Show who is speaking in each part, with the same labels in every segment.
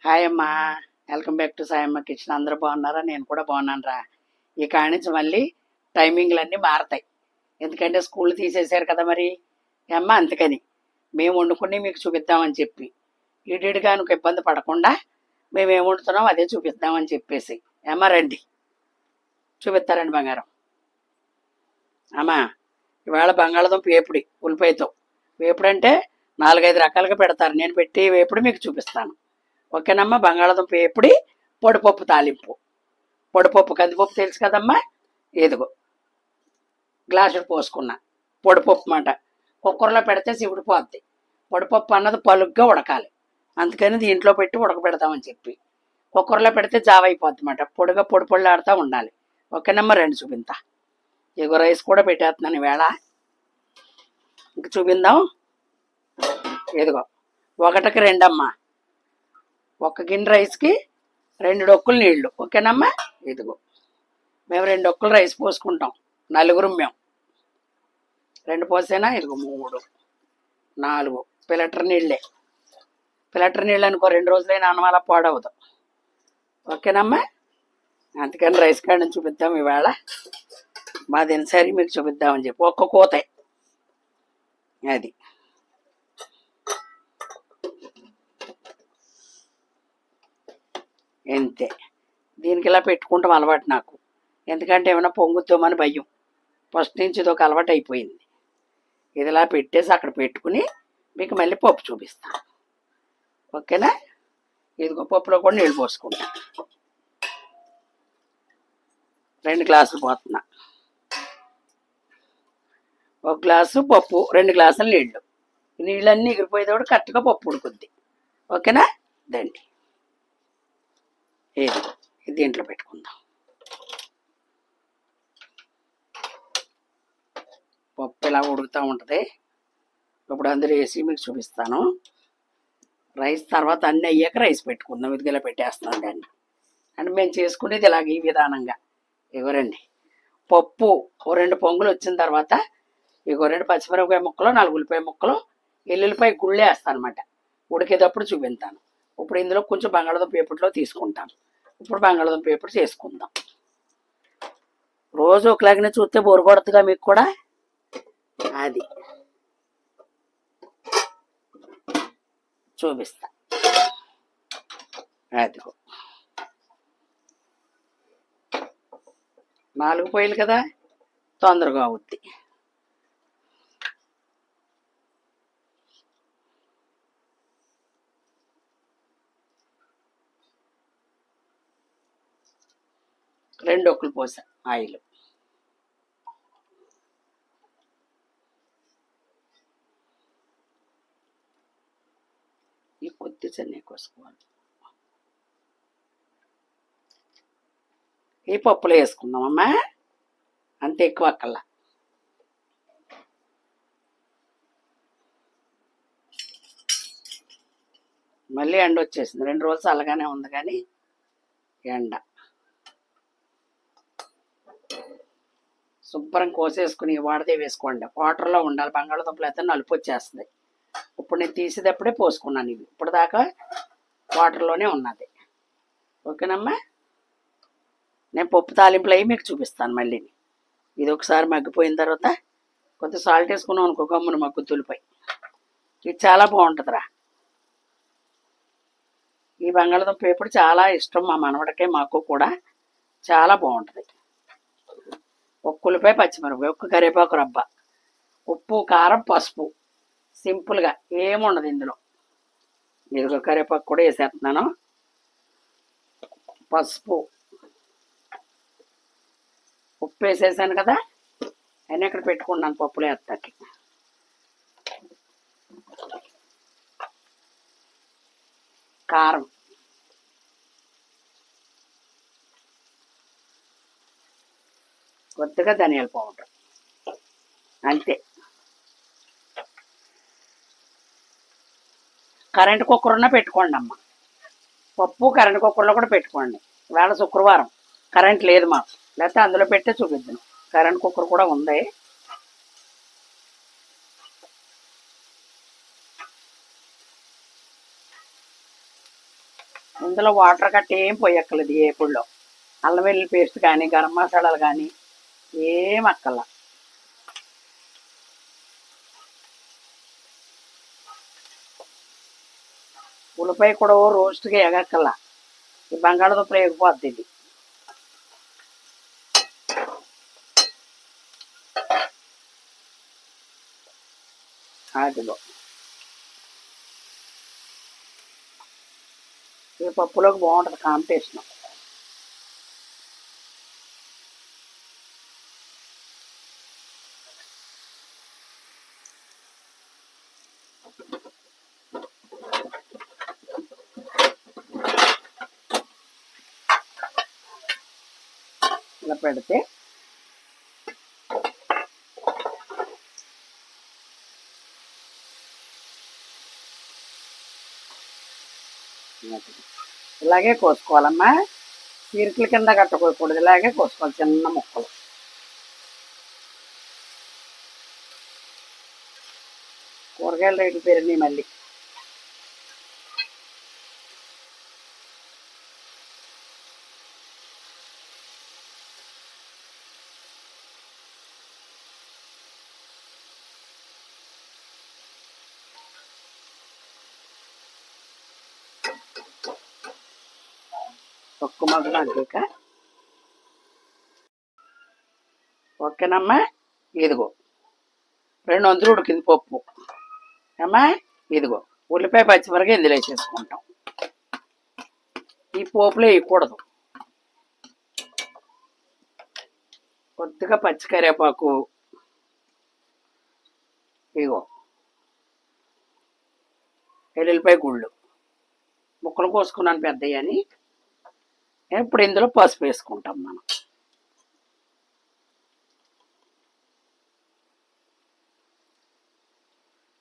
Speaker 1: Hi అమ్మా. Welcome back to Sayamma kitchen. అందరూ బాగున్నారా? నేను కూడా బాగున్నాను రా. ఈ కాడి నుంచి మళ్ళీ టైమింగ్లన్నీ మారతాయి, ఎందుకంటే స్కూల్ తీసేశారు కదా మరి అమ్మ. అందుకని మేము వండుకుని మీకు చూపిద్దామని చెప్పి ఈడిగా నువ్వు ఇబ్బంది పడకుండా మేము ఏం వండుతున్నాం అదే చూపిద్దామని చెప్పేసి అమ్మ రండి చూపిస్తారండి బంగారం. అమ్మా ఇవాళ బంగాళదుంప వేపుడి ఉల్లిపాయతో. వేపుడు అంటే 4-5 రకాలుగా పెడతారు, నేను పెట్టి వేపుడు మీకు చూపిస్తాను. ఓకేనమ్మా. బంగాళదుంప వేపుడి, పొడిపప్పు తాలింపు. పొడిపప్పు కందిపప్పు తెలుసు కదమ్మా, ఏదిగో గ్లాసుడు పోసుకున్నా. పొడిపప్పు మాట కుక్కర్లో పెడితే సివిడిపోద్ది. పొడిపప్పు అన్నది పలుగ్గా ఉడకాలి, అందుకని దీంట్లో పెట్టి ఉడకబెడతామని చెప్పి. కుక్కర్లో పెడితే జావ అయిపోద్ది అన్నమాట, పొడిగా పొడి పొడిలాడుతూ ఉండాలి. ఓకేనమ్మా రండి చూపింతా. ఇగో రైస్ కూడా పెట్టేస్తున్నాను ఈవేళ, ఇంక చూపిందాం. ఇదిగో 1కి 2 అమ్మా, 1 గిన్నె రైస్కి 2 డొక్కులు నీళ్లు. ఓకేనమ్మా. ఇదిగో మేము 2 డొక్కులు రైస్ పోసుకుంటాం, నలుగురు మేము. 2 పోసేనా, ఇదిగో 3, 4 పిలటర్ నీళ్ళే. పిలటర్ నీళ్ళు అనుకో 2 రోజులైనా అన్నమాల పాడవదు. ఓకేనమ్మా. అందుకని రైస్ కాడ నుంచి చూపిద్దాం ఇవాళ. మా దినసరి మీకు చూపిద్దామని చెప్పి. ఒక్క కోతే అది. అంతే, దీనికి ఇలా పెట్టుకుంటాం అలవాటు నాకు, ఎందుకంటే ఏమైనా పొంగుతామని భయం. ఫస్ట్ నుంచి ఇదొక అలవాటు అయిపోయింది. ఇది ఇలా పెట్టేసి అక్కడ పెట్టుకుని మీకు మళ్ళీ పప్పు చూపిస్తాను. ఓకేనా. ఇదిగో పప్పులో కూడా నీళ్ళు పోసుకుంటా. 2 గ్లాసులు పోతున్నా. 1 గ్లాసు పప్పు, 2 గ్లాసులు నీళ్ళు. నీళ్ళన్నీ ఎగిరిపోయేటప్పుడు కరెక్ట్గా పప్పు ఉడుకుద్ది. ఓకేనా. దండి ఇది దీంట్లో పెట్టుకుందాం. పప్పు ఇలా ఉడుకుతూ ఉంటుంది. ఇప్పుడు అందరూ వేసి మీకు చూపిస్తాను. రైస్ తర్వాత అన్నీ అయ్యాక రైస్ పెట్టుకుందాం. ఇదిగలా పెట్టేస్తాను దాన్ని. అంటే మేము చేసుకునేది ఇలాగ ఈ విధానంగా. ఇవ్వరండి పప్పు 2 పొంగులు వచ్చిన తర్వాత 2 పచ్చిమిరపకాయ ముక్కలు, 4 ఉల్లిపాయ ముక్కలు, ఎల్లుల్లిపాయ గుళ్ళే వేస్తాను అనమాట. ఉడికేటప్పుడు చూపిస్తాను. ఇప్పుడు ఇందులో కొంచెం బంగాళదుంప వేపుడులో తీసుకుంటాను. ఇప్పుడు బంగాళదుంప వేపుడు చేసుకుందాం. రోజు ఒకలాగిన చూస్తే బోరు కొడుతుందిగా మీకు కూడా. అది చూపిస్తా. అదిగో 4 పొయ్యిలు కదా, తొందరగా అవుద్ది. రెండు ఒక్కలు పోసా ఆయిల్. ఈ కొద్ది చెన్నై కోసుకోవాలి. ఈ పప్పులో వేసుకుందామమ్మా, అంత ఎక్కువ అక్కల్లా. మళ్ళీ ఎండ వచ్చేసింది. 2 రోజులు చల్లగానే ఉంది కానీ ఎండ. శుభ్రం కోసేసుకుని వాడితే వేసుకోండి. వాటర్లో ఉండాలి, బంగాళదుంపలు అయితే నలుపు వచ్చేస్తుంది. ఇప్పుడు నేను తీసేటప్పుడే పోసుకున్నాను. ఇవి ఇప్పుడు దాకా వాటర్లోనే ఉన్నది. ఓకేనమ్మా. నేను పప్పు తాలింపులు అవి మీకు చూపిస్తాను మళ్ళీ. ఇది ఒకసారి మగ్గిపోయిన తర్వాత కొంచెం సాల్ట్ వేసుకున్నాం అనుకో, గమ్మున మగ్గుతులిపోయి. ఇది చాలా బాగుంటుందిరా. ఈ బంగాళదుంప వేపుడు చాలా ఇష్టం మా మనవడికే మాకు కూడా. చాలా బాగుంటుంది. 1 ఉల్లిపాయ, పచ్చిమిరపకాయ, 1 కరివేపాకు రబ్బ, ఉప్పు, కారం, పసుపు. సింపుల్గా ఏముండదు ఇందులో. ఇదిగో కరివేపాకు కూడా వేసేస్తున్నాను. పసుపు, ఉప్పు వేసేసాను కదా, అన్నీ అక్కడ పెట్టుకున్నాను పప్పులో వేస్తాకి. కారం, కొద్దిగా ధనియాల పౌడర్, అంతే. కరెంట్ కుక్కర్ ఉన్నా పెట్టుకోండి అమ్మ. పప్పు కరెంట్ కుక్కర్లో కూడా పెట్టుకోండి. ఇవాళ శుక్రవారం కరెంట్ లేదు మాకు, లేకపోతే అందులో పెట్టే చూపిద్దాం. కరెంట్ కుక్కర్ కూడా ఉంది. ఇందులో వాటర్ కట్ట ఏం పోయక్కర్లేదు ఏ ఎప్పుడులో. అల్లం వెల్లుల్లి పేస్ట్ కానీ గరం మసాలాలు కానీ ఏం అక్కర్లా. ఉల్లిపాయ కూడా రోస్ట్గా ఎగక్కల్లా. ఈ బంగాళదుంపలు ఎగిపోద్ది ఇది. అదిగో ఈ పప్పులోకి బాగుంటుంది కాంబినేషన్. ఇలా పెడితే ఇలాగే కోసుకోవాలమ్మా. చీరికల కింద కట్టుకోకూడదు, ఇలాగే కోసుకోవాలి చిన్న ముక్కలు. కూరగాయల రేట్లు పెరిగినాయి మళ్ళీ. ఒక్క మగ్గు మగ్గాక ఓకేనమ్మా. ఇదిగో 2 వంతులు ఉడికింది పప్పు అమ్మా. ఇదిగో ఉల్లిపాయ పచ్చిమిరపకాయ ఇందులో వేసేసుకుంటాం. ఈ పోపులో వేయకూడదు. కొద్దిగా పచ్చి కరివేపాకు, ఇగో ఎల్లుల్లిపాయ గుళ్ళు ముక్కలు కోసుకున్నాను పెద్దవి అని. ఇప్పుడు ఇందులో పసుపు వేసుకుంటాం మనం.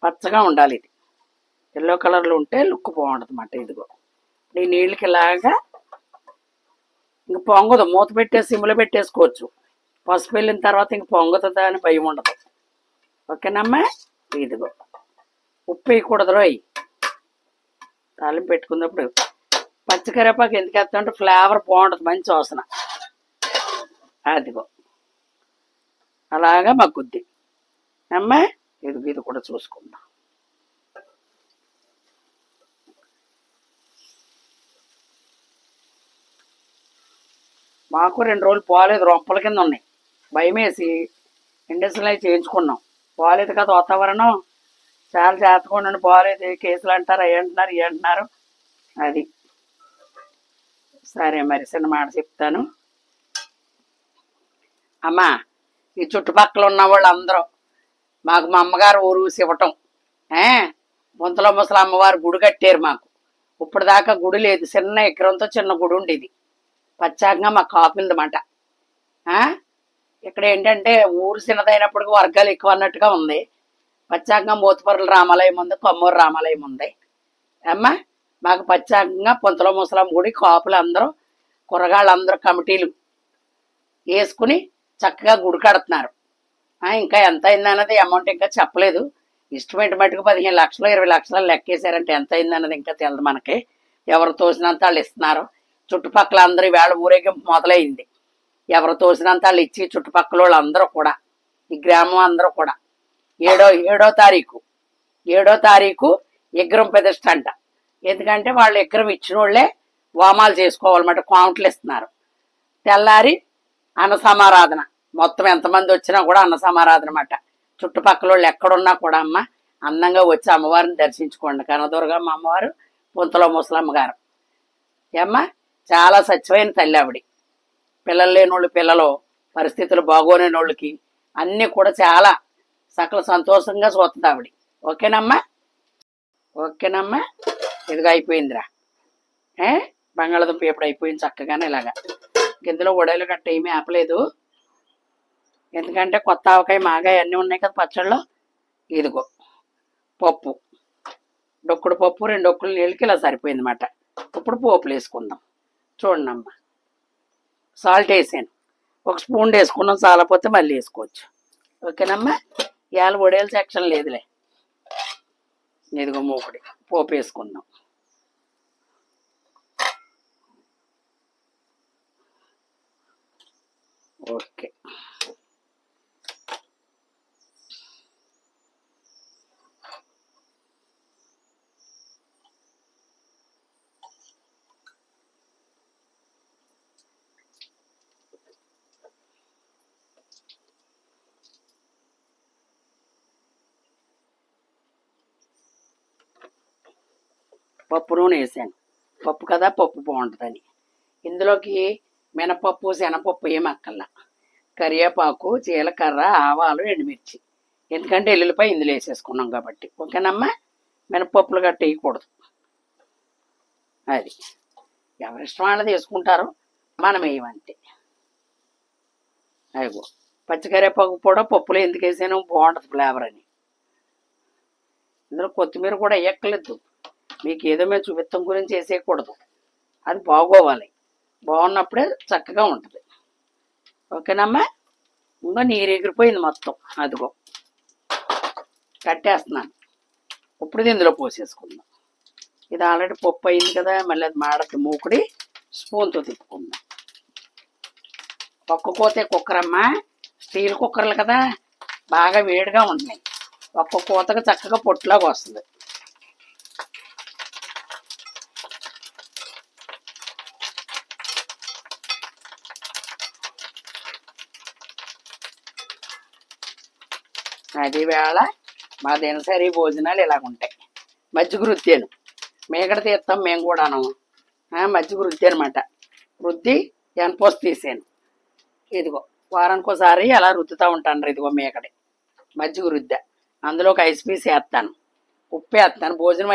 Speaker 1: పచ్చగా ఉండాలి ఇది. ఎల్లో కలర్లో ఉంటే లుక్ బాగుంటుంది అన్నమాట. ఇదిగో ఈ నీళ్ళకి ఇలాగా ఇంక పొంగదు. మూత పెట్టేసి సిమ్లో పెట్టేసుకోవచ్చు. పసుపు వెళ్ళిన తర్వాత ఇంక పొంగుతుందా అని భయం ఉండదు. ఓకేనమ్మా. ఇదిగో ఉప్పు వేయకూడదు రోయ్. తాలింపు పెట్టుకున్నప్పుడు పచ్చికరేపాకు ఎందుకు వేస్తామంటే ఫ్లేవర్ బాగుంటుంది, మంచి వాసన. అదిగో అలాగా మగ్గుద్ది అమ్మా. ఇది కూడా చూసుకుందాం. మాకు 2 రోజులు పోలేదు, రొంపల కింద ఉన్నాయి. భయం వేసి ఇండస్ట్రీలో చేయించుకున్నాం. పోలేదు కదా వాతావరణం, చాలా చేతకుండా పోలేదు. కేసులు అంటారు, అవి అంటున్నారు, ఇవి అంటున్నారు. అది సరే మరి చిన్న మాట చెప్తాను అమ్మా. ఈ చుట్టుపక్కల ఉన్న వాళ్ళు అందరూ మాకు మా అమ్మగారు ఊరూసి ఇవ్వటం, ముంతలో ముసలి అమ్మవారు గుడి కట్టారు మాకు. ఇప్పుడు దాకా గుడి లేదు, చిన్న ఎకరంతో చిన్న గుడి ఉండేది. పచ్చాకంగా మా కాపులదన్నమాట. ఇక్కడ ఏంటంటే ఊరు చిన్నదైనప్పటికీ వర్గాలు ఎక్కువ అన్నట్టుగా ఉంది. పచ్చాకంగా మోతుపర్ల రామాలయం ఉంది, కొమ్మూరు రామాలయం ఉంది అమ్మా. మాకు పచ్చాకంగా పొంతలో ముసలమ్మ గుడి కాపులు అందరూ కురగాళ్ళందరూ కమిటీలు వేసుకుని చక్కగా గుడి కడుతున్నారు. ఇంకా ఎంత అయిందన్నది అమౌంట్ ఇంకా చెప్పలేదు. ఇస్టిమేట్ మటుకు 15 లక్షలు 20 లక్షలు లెక్కేశారంటే ఎంత అయిందన్నది ఇంకా తెలియదు మనకి. ఎవరు తోసినంత వాళ్ళు ఇస్తున్నారు. చుట్టుపక్కల అందరూ వేళ ఊరేగింపు మొదలైంది. ఎవరు తోసినంత వాళ్ళు ఇచ్చి చుట్టుపక్కల వాళ్ళు అందరూ కూడా, ఈ గ్రామం అందరూ కూడా 7వ తారీఖు విగ్రహం ప్రతిష్ఠ అంట. ఎందుకంటే వాళ్ళు విగ్రహం ఇచ్చిన వాళ్ళే వామాలు చేసుకోవాలన్నమాట. కౌంట్లు ఇస్తున్నారు. తెల్లారి అన్న సమారాధన, మొత్తం ఎంతమంది వచ్చినా కూడా అన్న సమారాధన అన్నమాట. చుట్టుపక్కల వాళ్ళు ఎక్కడున్నా కూడా అమ్మ అందంగా వచ్చి అమ్మవారిని దర్శించుకోండి. కనదుర్గమ్మ అమ్మవారు, పుంతలో ముసలమ్మ గారు అమ్మ చాలా సత్యమైన తల్లి ఆవిడ. పిల్లలు లేనోళ్ళు పిల్లలు, పరిస్థితులు బాగోలేని వాళ్ళకి అన్నీ కూడా చాలా సకల సంతోషంగా చూస్తుంది ఆవిడ. ఓకేనమ్మా. ఓకేనమ్మా. ఇదిగా అయిపోయిందిరా. బంగాళదుంప ఎప్పుడు అయిపోయింది చక్కగానే. ఇలాగా గిందులో వడలు గట్ట ఏమీ ఆపలేదు, ఎందుకంటే కొత్త ఆవకాయ మాగాయ అన్నీ ఉన్నాయి కదా పచ్చళ్ళలో. ఇదిగో పప్పు, డొక్కుడు పప్పు 2 డొక్కులు నీళ్ళకి ఇలా సరిపోయింది అన్నమాట. ఇప్పుడు పోపులు వేసుకుందాం. చూడండి అమ్మ, సాల్ట్ వేసాను, 1 స్పూన్ వేసుకున్నాం, చాలపోతే మళ్ళీ వేసుకోవచ్చు. ఓకేనమ్మా. ఇవాళ వడేల సెక్షన్ లేదులే. ఇదిగో మూకుడి పోపు వేసుకుందాం. ఓకే. పప్పు నూనె వేసాను. పప్పు కదా, పప్పు బాగుంటుందని. ఇందులోకి మినపప్పు శనగపప్పు ఏం అక్కర్లా. కరివేపాకు, జీలకర్ర, ఆవాలు, ఎండుమిర్చి. ఎందుకంటే ఎల్లుల్లిపాయ ఇందులో వేసేసుకున్నాం కాబట్టి. ఓకేనమ్మా. మినపప్పులు గట్ట వేయకూడదు. అది ఎవరిష్టం వాళ్ళది వేసుకుంటారు, మనం వేయమంతే. అదిగో పచ్చికరివేపాకు కూడా పప్పులో ఎందుకు వేసాను, బాగుంటుంది ఫ్లేవర్ అని. ఇందులో కొత్తిమీర కూడా వేయక్కర్లేదు. మీకు ఏదో మేము చూపిత్తం గురించి వేసేయకూడదు, అది బాగోవాలి. బాగున్నప్పుడే చక్కగా ఉంటుంది. ఓకేనమ్మా. ఇంకా నీరు ఎగిరిపోయింది మొత్తం. అదిగో కట్టేస్తున్నాను. ఇప్పుడు ఇందులో పోసేసుకుందాం. ఇది ఆల్రెడీ పప్పు అయింది కదా, మళ్ళీ అది మాడద్దు. మూకుడి స్పూన్తో తిప్పుకుందాం. ఒక్క కోతే కుక్కర్ అమ్మా, స్టీల్ కుక్కర్లు కదా, బాగా వేడిగా ఉంటున్నాయి. ఒక్క కోతగా చక్కగా పొట్టులాగా వస్తుంది. అది వేళ మా దినసరి భోజనాలు ఇలాగుంటాయి. మజ్జిగ రుద్దాను, మేకడ తీస్తాం మేము కూడాను. మజ్జిగ రుద్ది అనమాట. రుద్ది ఎనపోసి తీసాను. ఇదిగో వారానికి ఒకసారి అలా రుద్దుతూ ఉంటాను. ఇదిగో మేకడే మజ్జిగ రుద్దా. అందులో ఒక ఐస్ పీస్ వేస్తాను, ఉప్పు వేస్తాను. భోజనం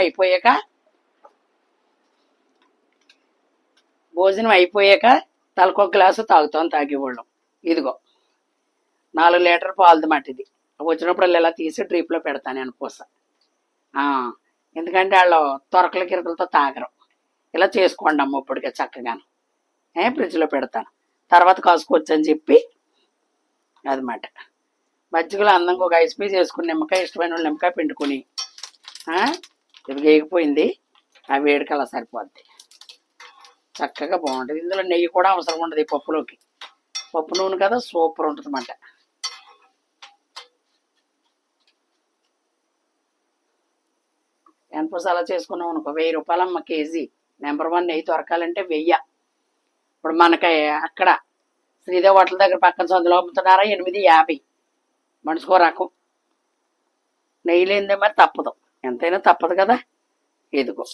Speaker 1: అయిపోయాక తలకొక గ్లాసు తాగుతాం తాగేవాళ్ళం. ఇదిగో 4 లీటర్ పాలది మాట ఇది. వచ్చినప్పుడు ఇలా తీసి డ్రీప్లో పెడతాను ఎనపూస. ఎందుకంటే వాళ్ళు తొరకల కిరకలతో తాగరు. ఇలా చేసుకోండి అమ్మ ఇప్పటికే చక్కగాను. ఫ్రిడ్జ్లో పెడతాను, తర్వాత కాసుకోవచ్చు అని చెప్పి అదన్నమాట. మజ్జిగలో అందంగా ఒక ఐస్ పీస్ వేసుకుని, నిమ్మకాయ ఇష్టమైన వాళ్ళు నిమ్మకాయ పిండుకొని, ఇది వేగిపోయింది. ఆ వేడికి అలా సరిపోద్ది, చక్కగా బాగుంటుంది. ఇందులో నెయ్యి కూడా అవసరం ఉండదు. ఈ పప్పులోకి పప్పు నూనె కదా, సూపర్ ఉంటుంది అన్నమాట. ఎనపూస అలా చేసుకున్నాం అనుకో, 1000 రూపాయలమ్మ కేజీ. నెంబర్ 1 నెయ్యి దొరకాలంటే 1000. ఇప్పుడు మనకి అక్కడ శ్రీదేవి హోటల్ దగ్గర పక్కన సందులో అమ్ముతున్నారా, 850. మనిషికో రకం. నెయ్యి లేనిదే మరి తప్పదు, ఎంతైనా తప్పదు కదా. ఇదిగో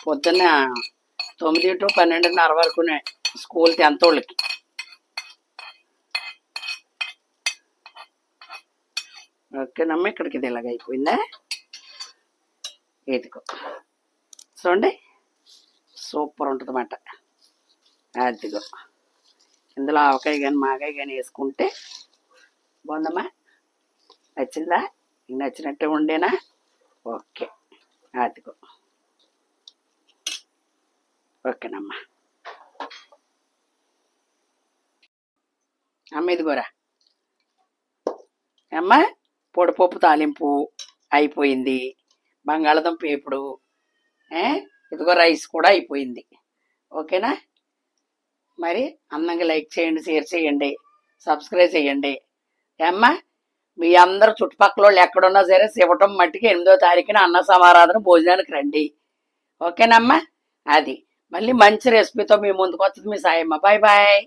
Speaker 1: పొద్దున్న 9 to 12:30 వరకునే స్కూల్ 10th వాళ్ళకి. ఓకేనమ్మా. ఇక్కడికి ఇది ఇలాగ అయిపోయిందా. ఇదిగో చూడండి, సూపర్ ఉంటుంది అన్నమాట. అదిగో ఇందులో ఆవకాయ కానీ మాగాయ కానీ వేసుకుంటే బాగుందమ్మా. నచ్చిందా? నచ్చినట్టే ఉండేనా? ఓకే. అదిగో ఓకేనమ్మా. అమ్మ ఇదిగోరా అమ్మ, పొడిపప్పు తాలింపు అయిపోయింది. బంగాళదుంప వేపుడు, ఇదిగో రైస్ కూడా అయిపోయింది. ఓకేనా. మరి అందంగా లైక్ చేయండి, షేర్ చేయండి, సబ్స్క్రైబ్ చేయండి. అమ్మా, మీ అందరు చుట్టుపక్కల వాళ్ళు ఎక్కడున్నా సరే శివటం మట్టికి 8వ తారీఖున అన్న సమారాధన భోజనానికి రండి. ఓకేనమ్మా. అది మళ్ళీ మంచి రెసిపీతో మీ ముందుకు వస్తుంది మీ సాయమ్మ. Bye bye.